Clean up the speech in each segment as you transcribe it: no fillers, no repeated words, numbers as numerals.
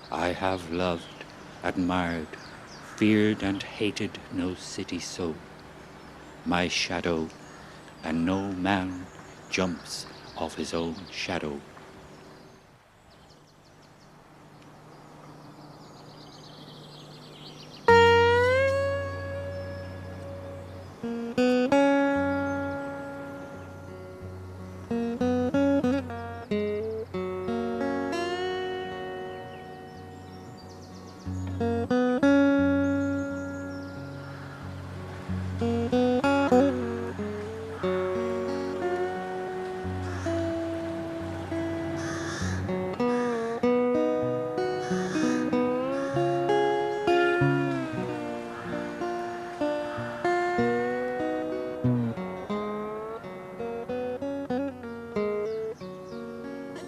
I have loved, admired, feared and hated no city so. My shadow, and no man jumps off his own shadow.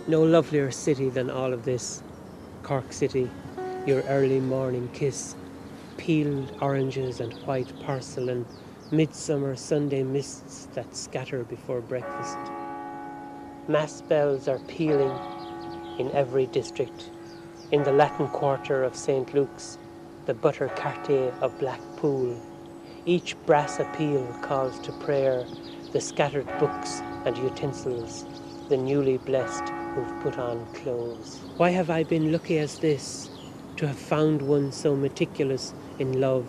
No lovelier city than all of this. Cork City, your early morning kiss, peeled oranges and white porcelain, midsummer Sunday mists that scatter before breakfast. Mass bells are pealing in every district. In the Latin Quarter of St. Luke's, the Butter Cartier of Blackpool, each brass appeal calls to prayer the scattered books and utensils, the newly blessed who've put on clothes. Why have I been lucky as this, to have found one so meticulous in love,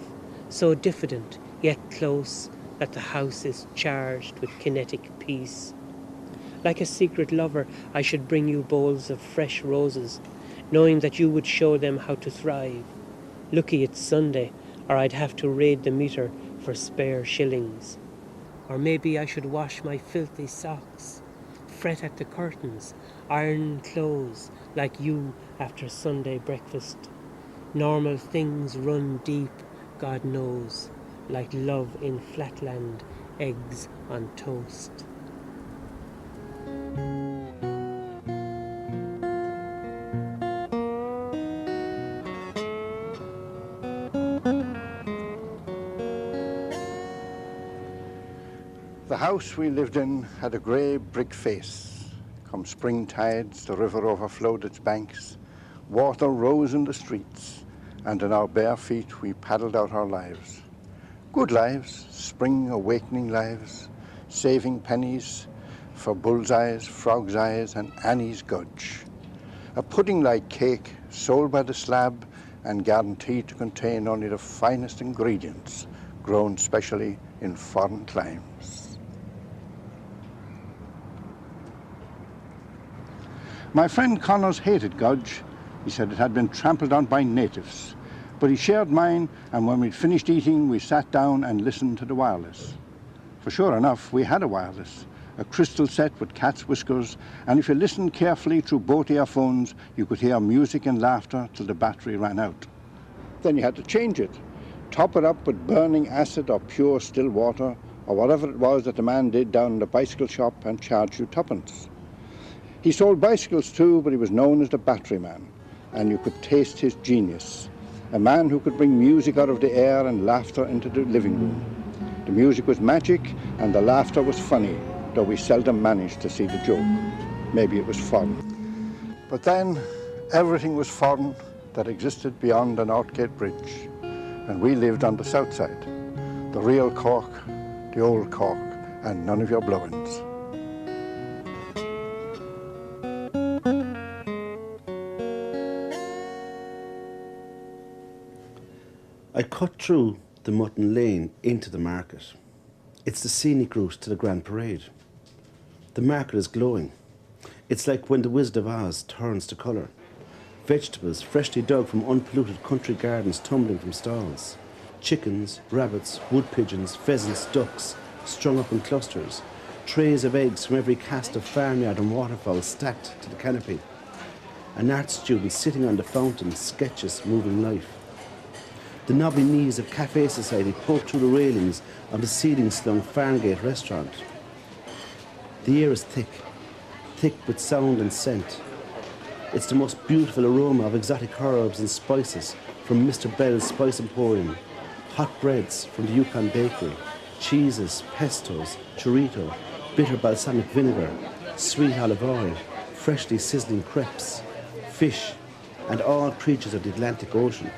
so diffident yet close that the house is charged with kinetic peace? Like a secret lover, I should bring you bowls of fresh roses, knowing that you would show them how to thrive. Lucky it's Sunday, or I'd have to raid the meter for spare shillings. Or maybe I should wash my filthy socks, fret at the curtains, iron clothes like you after Sunday breakfast. Normal things run deep, God knows, like love in flatland, eggs on toast. The house we lived in had a grey brick face. Come spring tides, the river overflowed its banks. Water rose in the streets, and in our bare feet we paddled out our lives. Good lives, spring awakening lives, saving pennies for bullseyes, frog's eyes, and Annie's gudge. A pudding-like cake sold by the slab and guaranteed to contain only the finest ingredients, grown specially in foreign climes. My friend Connors hated gudge. He said it had been trampled on by natives. But he shared mine, and when we'd finished eating, we sat down and listened to the wireless. For sure enough, we had a wireless, a crystal set with cat's whiskers, and if you listened carefully through both earphones, you could hear music and laughter till the battery ran out. Then you had to change it, top it up with burning acid or pure still water, or whatever it was that the man did down in the bicycle shop, and charge you twopence. He sold bicycles too, but he was known as the battery man, and you could taste his genius. A man who could bring music out of the air and laughter into the living room. The music was magic and the laughter was funny, though we seldom managed to see the joke. Maybe it was foreign. But then everything was foreign that existed beyond the Northgate Bridge, and we lived on the south side. The real Cork, the old Cork, and none of your blow-ins. I cut through the Mutton Lane into the market. It's the scenic route to the Grand Parade. The market is glowing. It's like when the Wizard of Oz turns to colour. Vegetables freshly dug from unpolluted country gardens tumbling from stalls. Chickens, rabbits, wood pigeons, pheasants, ducks, strung up in clusters. Trays of eggs from every cast of farmyard and waterfowl stacked to the canopy. An art student sitting on the fountain sketches moving life. The knobby knees of Cafe Society poke through the railings of the ceiling-slung Farngate restaurant. The air is thick with sound and scent. It's the most beautiful aroma of exotic herbs and spices from Mr. Bell's Spice Emporium, hot breads from the Yukon Bakery, cheeses, pestos, chorizo, bitter balsamic vinegar, sweet olive oil, freshly sizzling crepes, fish, and all creatures of the Atlantic Ocean.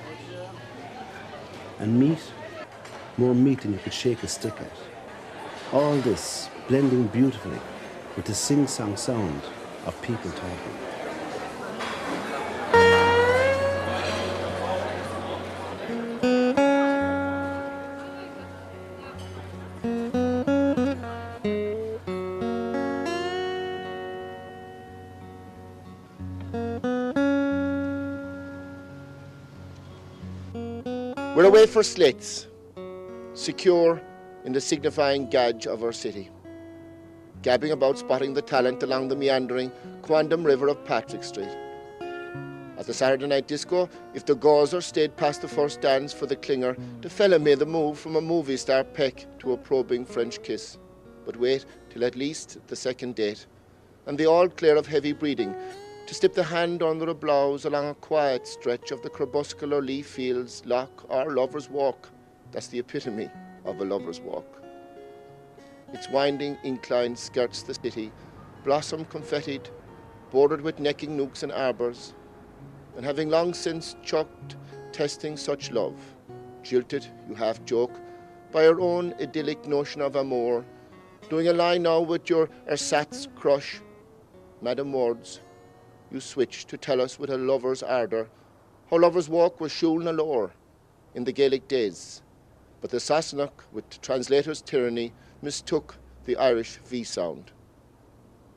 And meat, more meat than you could shake a stick at. All this blending beautifully with the sing-song sound of people talking. We're away for Slates, secure in the signifying gauge of our city, gabbing about spotting the talent along the meandering quondam river of Patrick Street. At the Saturday night disco, if the gauzer stayed past the first dance for the clinger, the fella made the move from a movie star peck to a probing French kiss. But wait till at least the second date, and the all clear of heavy breathing, to slip the hand under a blouse along a quiet stretch of the crepuscular leaf fields, loch or lover's walk. That's the epitome of a lover's walk. Its winding incline skirts the city, blossom confettied, bordered with necking nooks and arbours, and having long since chucked testing such love, jilted, you half joke, by your own idyllic notion of amour, doing a line now with your ersatz crush, Madam Words, you switch to tell us with a lover's ardour how lovers walk was shuln allore in the Gaelic days, but the Sassenach, with translator's tyranny, mistook the Irish V sound.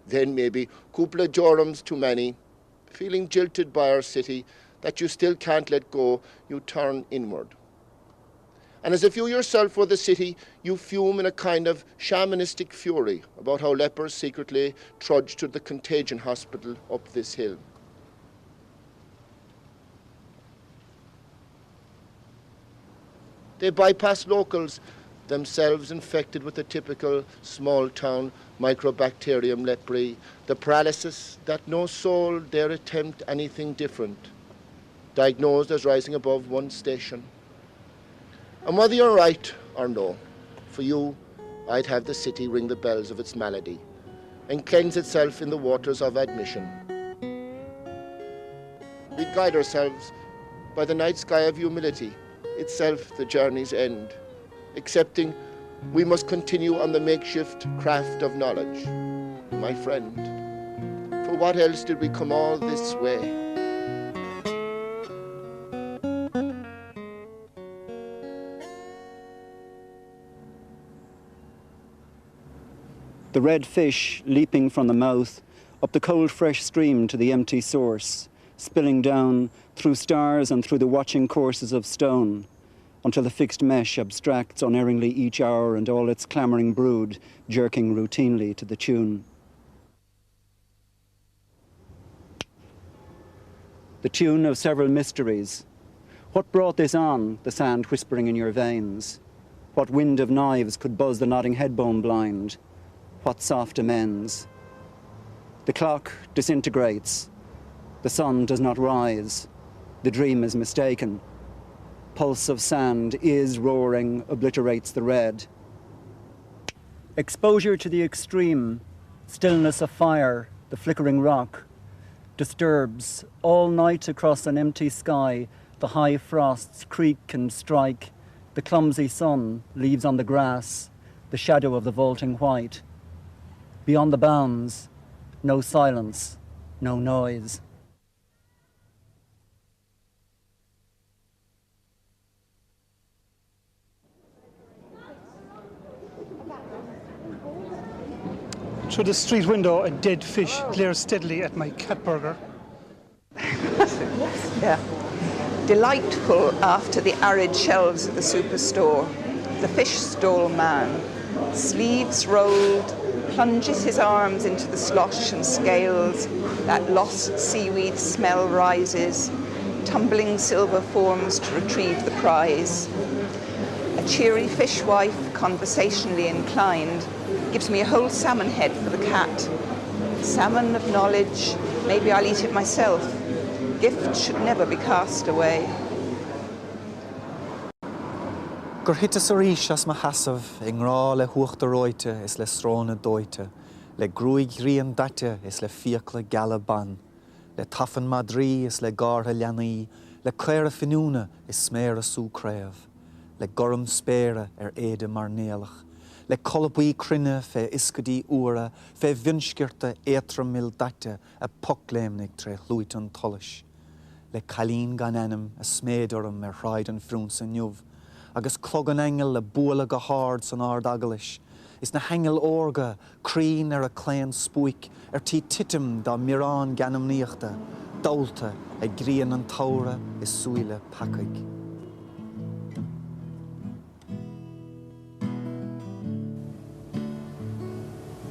Then maybe couple jorums too many, feeling jilted by our city that you still can't let go, you turn inward. And as if you yourself were the city, you fume in a kind of shamanistic fury about how lepers secretly trudge to the contagion hospital up this hill. They bypass locals, themselves infected with the typical small-town microbacterium leprae, the paralysis that no soul dare attempt anything different, diagnosed as rising above one station. And whether you're right or no, for you, I'd have the city ring the bells of its malady and cleanse itself in the waters of admission. We'd guide ourselves by the night sky of humility, itself the journey's end, accepting we must continue on the makeshift craft of knowledge. My friend, for what else did we come all this way? The red fish leaping from the mouth, up the cold fresh stream to the empty source, spilling down through stars and through the watching courses of stone, until the fixed mesh abstracts unerringly each hour and all its clamouring brood jerking routinely to the tune. The tune of several mysteries. What brought this on, the sand whispering in your veins? What wind of knives could buzz the nodding headbone blind? What soft amends? The clock disintegrates. The sun does not rise. The dream is mistaken. Pulse of sand is roaring, obliterates the red. Exposure to the extreme, stillness of fire, the flickering rock, disturbs all night across an empty sky. The high frosts creak and strike. The clumsy sun leaves on the grass the shadow of the vaulting white. Beyond the bounds, no silence, no noise. Through the street window, a dead fish glares steadily at my cat burger. Yeah. Delightful after the arid shelves of the superstore. The fish stall man, sleeves rolled, plunges his arms into the slosh and scales. That lost seaweed smell rises. Tumbling silver forms to retrieve the prize. A cheery fishwife, conversationally inclined, gives me a whole salmon head for the cat. Salmon of knowledge, maybe I'll eat it myself. Gift should never be cast away. Gur hitas arís as ma hasav, ingrá le huachta roite is le strona doite, le grúig rian date is le fiacla galaban, Le taffan madri is le garda lianaí, le cuera finúna is sméra sú créamh, le gorum spéra éide mar néalach, le colabí crinne fe iscadí ura, fe vinskirta étra mil daite a pocléimnig tre hlúitan tolis, le calín gan enam a smédorum rhaid an frún san njuv, agus clogan engel le búla go hard san ard agalish, is na hengel orga, crín a cléan spúic, tí titim da mirán ganam níochta, dálta a grían an taura is súile pacaig.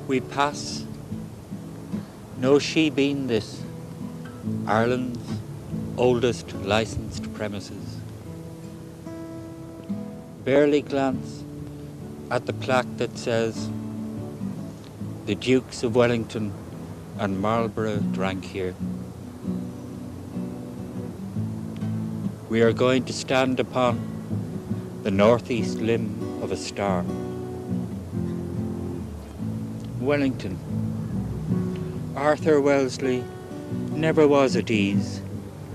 We pass, no she been this, Ireland's oldest licensed premises. Barely glance at the plaque that says, the Dukes of Wellington and Marlborough drank here. We are going to stand upon the northeast limb of a star. Wellington. Arthur Wellesley never was at ease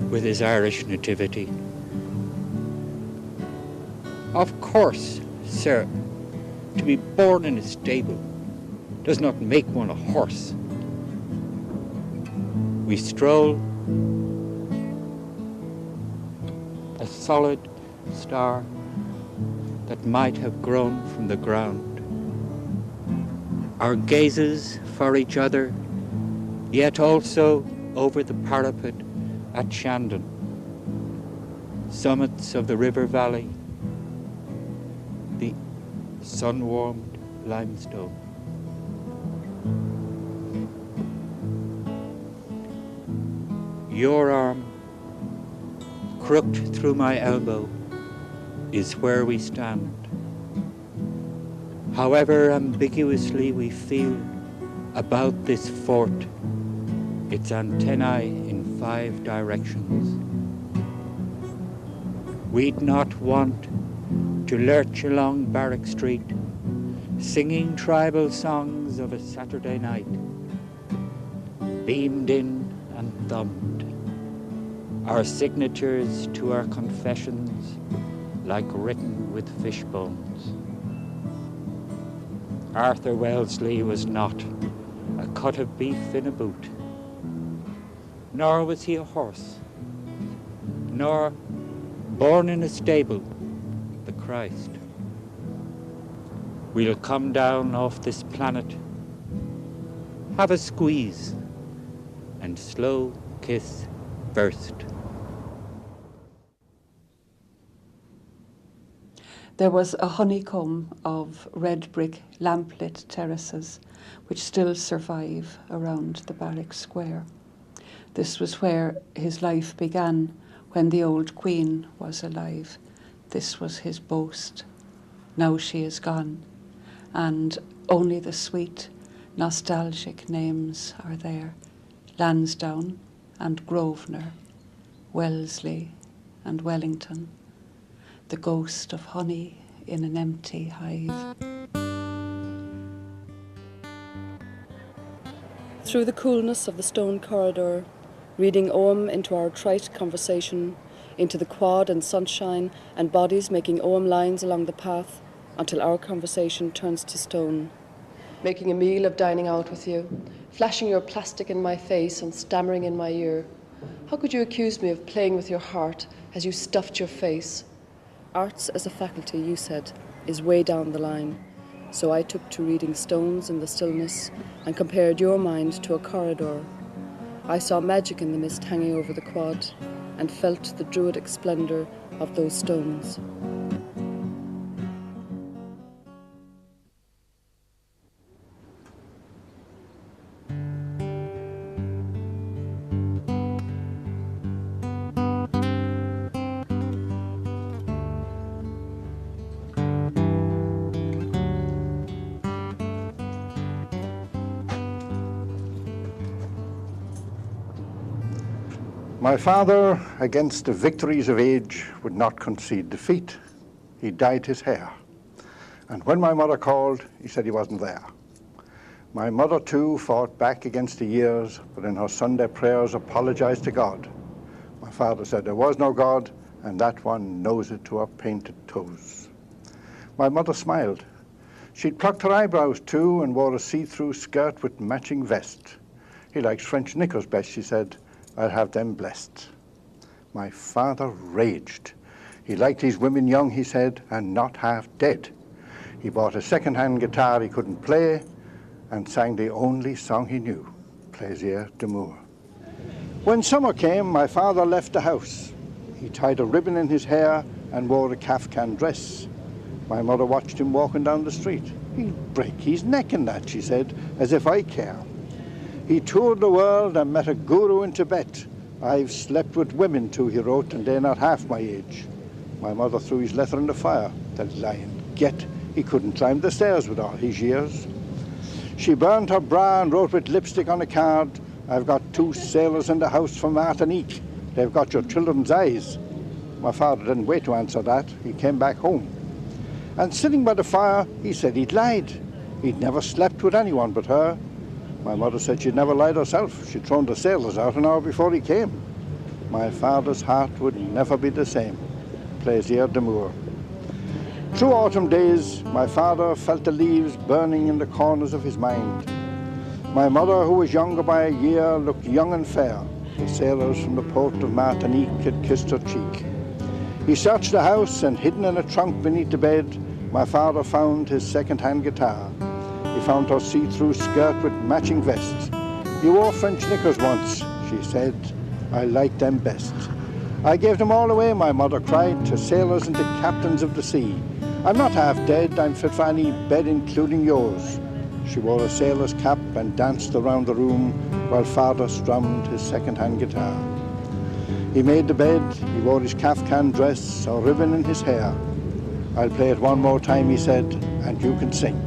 with his Irish nativity. Of course, sir, to be born in a stable does not make one a horse. We stroll, a solid star that might have grown from the ground. Our gazes for each other, yet also over the parapet at Shandon, summits of the river valley, the sun-warmed limestone. Your arm, crooked through my elbow, is where we stand. However ambiguously we feel about this fort, its antennae in 5 directions, we'd not want to lurch along Barrack Street, singing tribal songs of a Saturday night, beamed in and thumbed, our signatures to our confessions like written with fish bones. Arthur Wellesley was not a cut of beef in a boot, nor was he a horse, nor born in a stable, the Christ. We'll come down off this planet, have a squeeze, and slow kiss first. There was a honeycomb of red brick lamplit terraces which still survive around the barrack square. This was where his life began when the old queen was alive. This was his boast. Now she is gone, and only the sweet, nostalgic names are there. Lansdowne and Grosvenor, Wellesley and Wellington. The ghost of honey in an empty hive. Through the coolness of the stone corridor, reading Ogham into our trite conversation, into the quad and sunshine and bodies making Ogham lines along the path until our conversation turns to stone. Making a meal of dining out with you, flashing your plastic in my face and stammering in my ear. How could you accuse me of playing with your heart as you stuffed your face? Arts as a faculty, you said, is way down the line. So I took to reading stones in the stillness and compared your mind to a corridor. I saw magic in the mist hanging over the quad and felt the druidic splendour of those stones. My father, against the victories of age, would not concede defeat. He dyed his hair. And when my mother called, he said he wasn't there. My mother too fought back against the years, but in her Sunday prayers apologized to God. My father said there was no God, and that one knows it to her painted toes. My mother smiled. She'd plucked her eyebrows too and wore a see-through skirt with matching vest. He likes French knickers best, she said. I'll have them blessed. My father raged. He liked his women young, he said, and not half dead. He bought a second-hand guitar he couldn't play and sang the only song he knew, Plaisir d'amour. When summer came, my father left the house. He tied a ribbon in his hair and wore a kaftan dress. My mother watched him walking down the street. He'd break his neck in that, she said, as if I care. He toured the world and met a guru in Tibet. I've slept with women too, he wrote, and they're not half my age. My mother threw his letter in the fire. The lying get. He couldn't climb the stairs with all his years. She burned her bra and wrote with lipstick on a card, I've got 2 sailors in the house from Martinique. They've got your children's eyes. My father didn't wait to answer that. He came back home. And sitting by the fire, he said he'd lied. He'd never slept with anyone but her. My mother said she'd never lied herself. She'd thrown the sailors out an hour before he came. My father's heart would never be the same. Plaisir d'amour. Through autumn days, my father felt the leaves burning in the corners of his mind. My mother, who was younger by a year, looked young and fair. The sailors from the port of Martinique had kissed her cheek. He searched the house, and hidden in a trunk beneath the bed, my father found his second-hand guitar. He found her see-through skirt with matching vest. You wore French knickers once, she said. I liked them best. I gave them all away, my mother cried, to sailors and to captains of the sea. I'm not half dead, I'm fit for any bed, including yours. She wore a sailor's cap and danced around the room while father strummed his second-hand guitar. He made the bed, he wore his kaftan dress, a ribbon in his hair. I'll play it one more time, he said, and you can sing.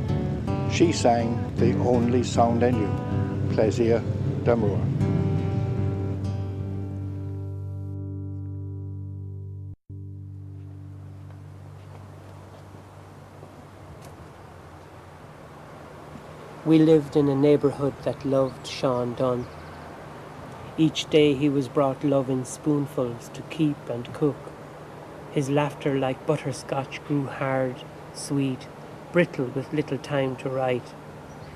She sang the only song they knew, Plaisir d'amour. We lived in a neighbourhood that loved Sean Dunn. Each day he was brought love in spoonfuls to keep and cook. His laughter like butterscotch grew hard, sweet, brittle with little time to write.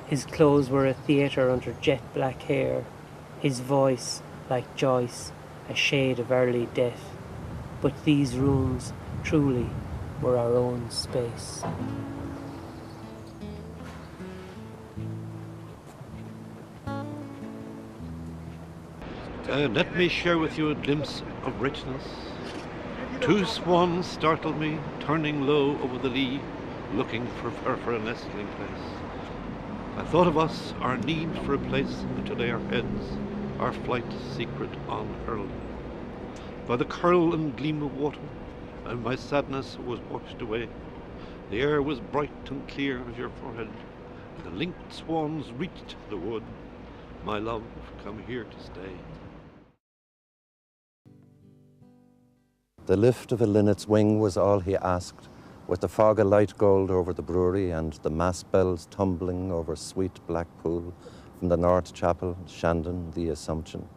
His clothes were a theatre under jet black hair. His voice, like Joyce, a shade of early death. But these rooms, truly, were our own space. Let me share with you a glimpse of richness. 2 swans startled me, turning low over the lea, looking for a nestling place. I thought of us, our need for a place to lay our heads, our flight secret unhurled. By the curl and gleam of water, and my sadness was washed away. The air was bright and clear as your forehead. The linked swans reached the wood. My love, come here to stay. The lift of a linnet's wing was all he asked, with the fog of light gold over the brewery and the mass bells tumbling over sweet Blackpool from the North Chapel, Shandon, the Assumption.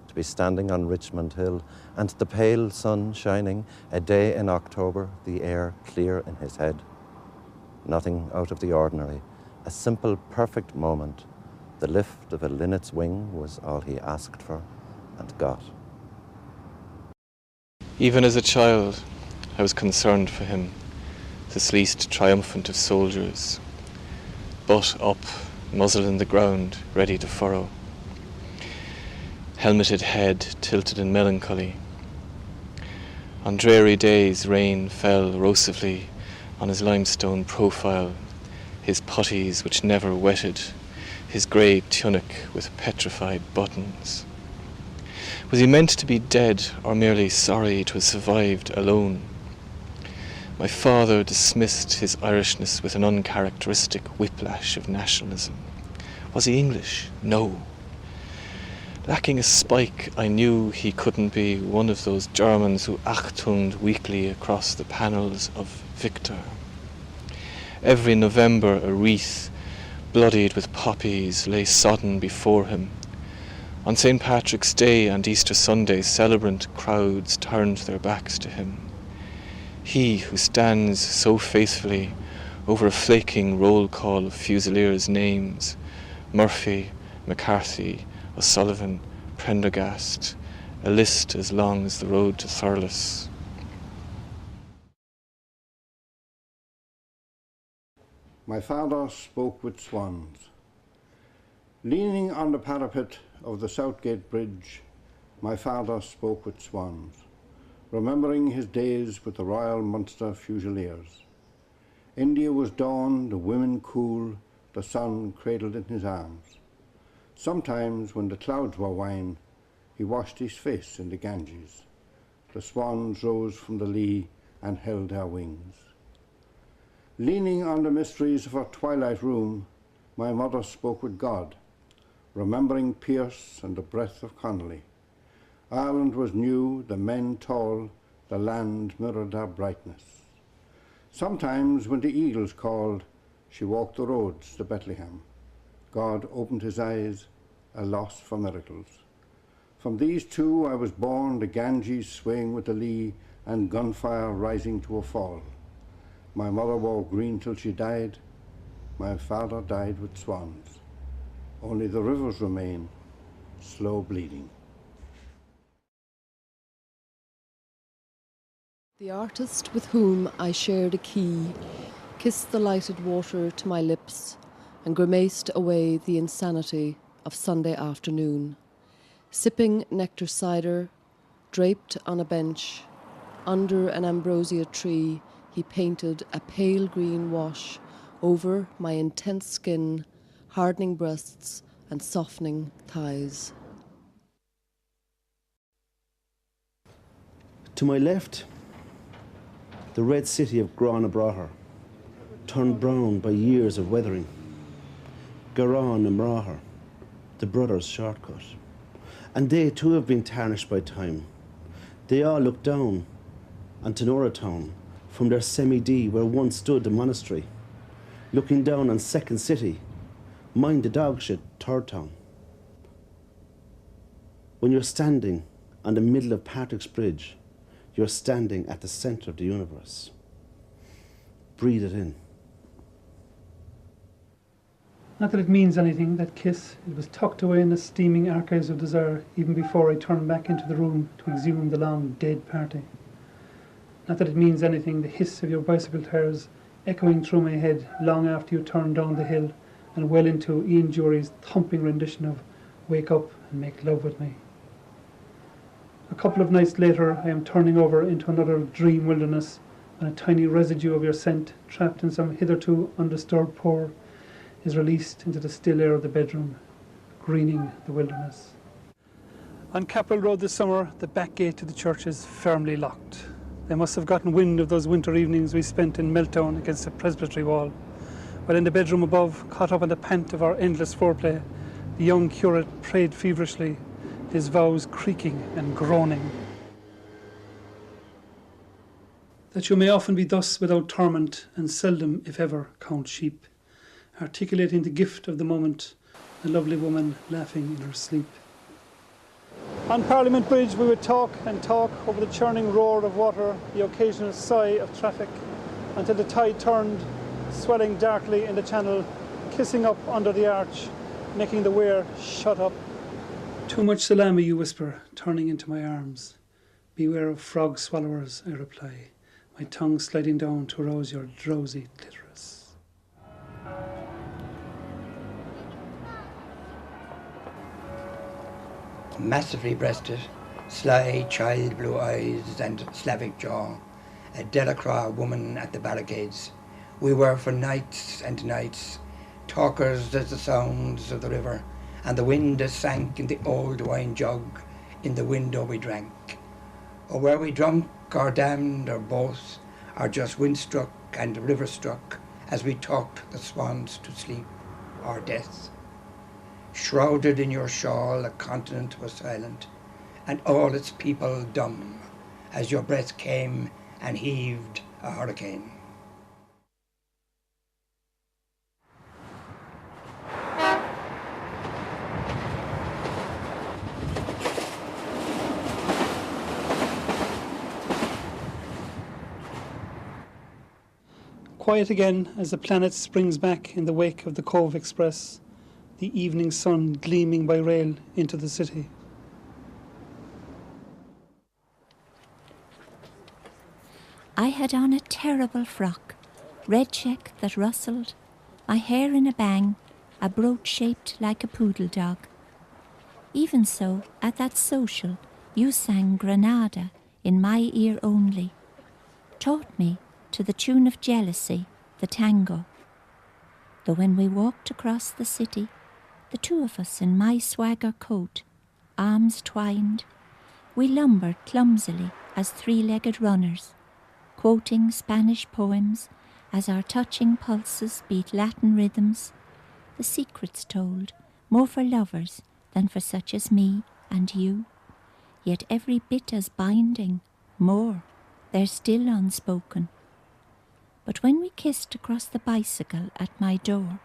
To be standing on Richmond Hill and the pale sun shining, a day in October, the air clear in his head. Nothing out of the ordinary, a simple, perfect moment. The lift of a linnet's wing was all he asked for and got. Even as a child, I was concerned for him, this least triumphant of soldiers, butt up, muzzle in the ground, ready to furrow. Helmeted head tilted in melancholy. On dreary days, rain fell erosively on his limestone profile, his puttees which never wetted, his grey tunic with petrified buttons. Was he meant to be dead, or merely sorry to have survived alone? My father dismissed his Irishness with an uncharacteristic whiplash of nationalism. Was he English? No. Lacking a spike, I knew he couldn't be one of those Germans who Achtung weekly across the panels of Victor. Every November a wreath bloodied with poppies, lay sodden before him. On St. Patrick's Day and Easter Sunday, celebrant crowds turned their backs to him. He who stands so faithfully over a flaking roll call of Fusiliers' names, Murphy, McCarthy, O'Sullivan, Prendergast, a list as long as the road to Thurles. My father spoke with swans. Leaning on the parapet of the Southgate Bridge, my father spoke with swans, remembering his days with the Royal Munster Fusiliers. India was dawn, the women cool, the sun cradled in his arms. Sometimes, when the clouds were wine, he washed his face in the Ganges. The swans rose from the lee and held their wings. Leaning on the mysteries of her twilight room, my mother spoke with God, remembering Pierce and the breath of Connolly. Ireland was new, the men tall, the land mirrored their brightness. Sometimes when the eagles called, she walked the roads to Bethlehem. God opened his eyes, a loss for miracles. From these two I was born, the Ganges swaying with the lee and gunfire rising to a fall. My mother wore green till she died. My father died with swans. Only the rivers remain, slow bleeding. The artist with whom I shared a key kissed the lighted water to my lips and grimaced away the insanity of Sunday afternoon. Sipping nectar cider, draped on a bench, under an ambrosia tree, he painted a pale green wash over my intense skin, hardening breasts and softening thighs. To my left, the red city of Granabraher, turned brown by years of weathering. Garan and Mraher, the brothers' shortcut. And they too have been tarnished by time. They all look down on Tenora Town from their semi-D where once stood the monastery, looking down on Second City, mind the dog shit, Third Town. When you're standing on the middle of Patrick's Bridge, you're standing at the centre of the universe. Breathe it in. Not that it means anything, that kiss. It was tucked away in the steaming archives of desire, even before I turned back into the room to exhume the long, dead party. Not that it means anything, the hiss of your bicycle tires echoing through my head long after you turned down the hill and well into Ian Jury's thumping rendition of Wake Up and Make Love With Me. A couple of nights later, I am turning over into another dream wilderness, and a tiny residue of your scent, trapped in some hitherto undisturbed pore, is released into the still air of the bedroom, greening the wilderness. On Capel Road this summer, the back gate to the church is firmly locked. They must have gotten wind of those winter evenings we spent in Meltdown against the presbytery wall, while in the bedroom above, caught up in the pant of our endless foreplay, the young curate prayed feverishly, his vows creaking and groaning. That you may often be thus without torment, and seldom, if ever, count sheep, articulating the gift of the moment, a lovely woman laughing in her sleep. On Parliament Bridge we would talk and talk over the churning roar of water, the occasional sigh of traffic, until the tide turned, swelling darkly in the channel, kissing up under the arch, making the weir shut up. Too much salami, you whisper, turning into my arms. Beware of frog swallowers, I reply, my tongue sliding down to arouse your drowsy clitoris. Massively breasted, sly child blue eyes and Slavic jaw, a Delacroix woman at the barricades. We were for nights and nights, talkers as the sounds of the river, and the wind as sank in the old wine jug in the window we drank. Or were we drunk or damned or both, or just wind-struck and river-struck as we talked the swans to sleep or death? Shrouded in your shawl, a continent was silent, and all its people dumb, as your breath came and heaved a hurricane. quiet again as the planet springs back in the wake of the Cove Express, the evening sun gleaming by rail into the city. I had on a terrible frock, red check that rustled, my hair in a bang, a brooch shaped like a poodle dog. Even so, at that social, you sang Granada in my ear only, taught me, to the tune of Jealousy, the tango. Though when we walked across the city, the two of us in my swagger coat, arms twined, we lumbered clumsily as three-legged runners, quoting Spanish poems as our touching pulses beat Latin rhythms, the secrets told, more for lovers than for such as me and you, yet every bit as binding, more, they're still unspoken. But when we kissed across the bicycle at my door,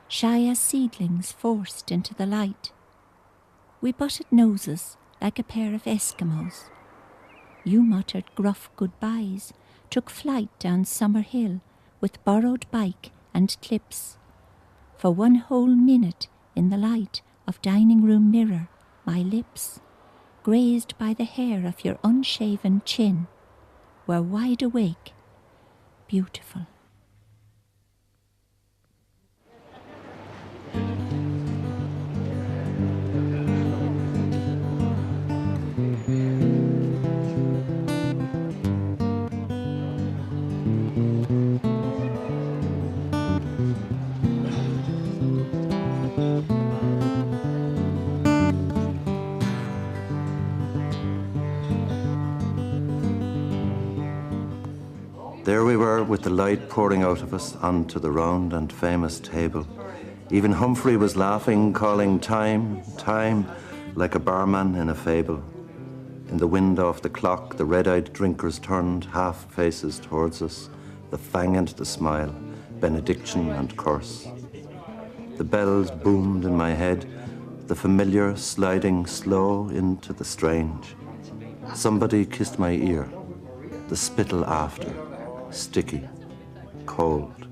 shy as seedlings forced into the light, we butted noses like a pair of Eskimos. You muttered gruff goodbyes, took flight down Summer Hill with borrowed bike and clips. For one whole minute in the light of dining room mirror, my lips, grazed by the hair of your unshaven chin, were wide awake, beautiful. There we were, with the light pouring out of us onto the round and famous table. Even Humphrey was laughing, calling time, time, like a barman in a fable. In the wind off the clock, the red-eyed drinkers turned half faces towards us, the fang and the smile, benediction and curse. The bells boomed in my head, the familiar sliding slow into the strange. Somebody kissed my ear, the spittle after. Sticky, cold.